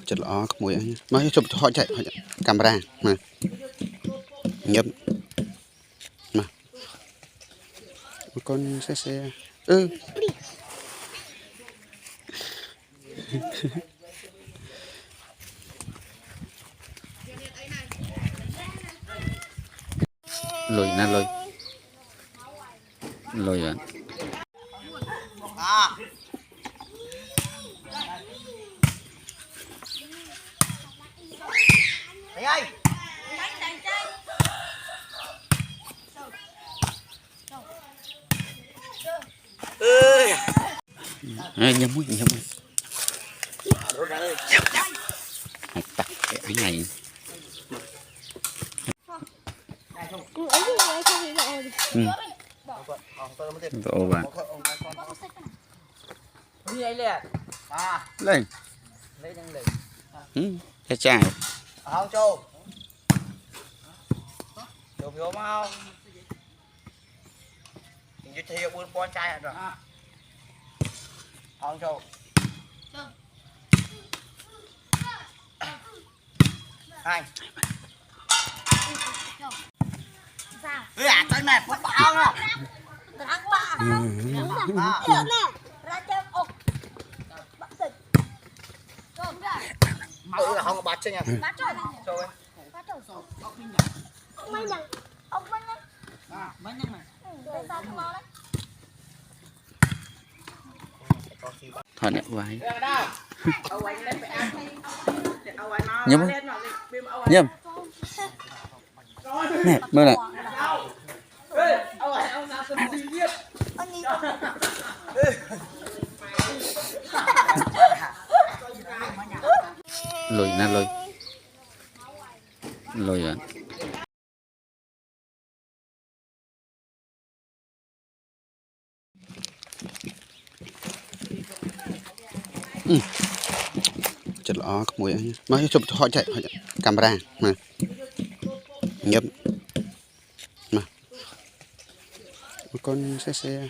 chật ló có mùi mới chụp họ chạy camera mà nhấp mà con xe lùi nè lùi rồi nhâm mũi tắt cái này ô bạn lên cái chai không châu chụp vô mau như thế buôn con trai rồi không châu hai à chân này phút bao không không bắt chứ nha thôi nè quay nhâm nhâm nè mơ nè lùi nè lùi rồi chật ló có mùi mới chụp họ chạy camera mà nhấp mà con xe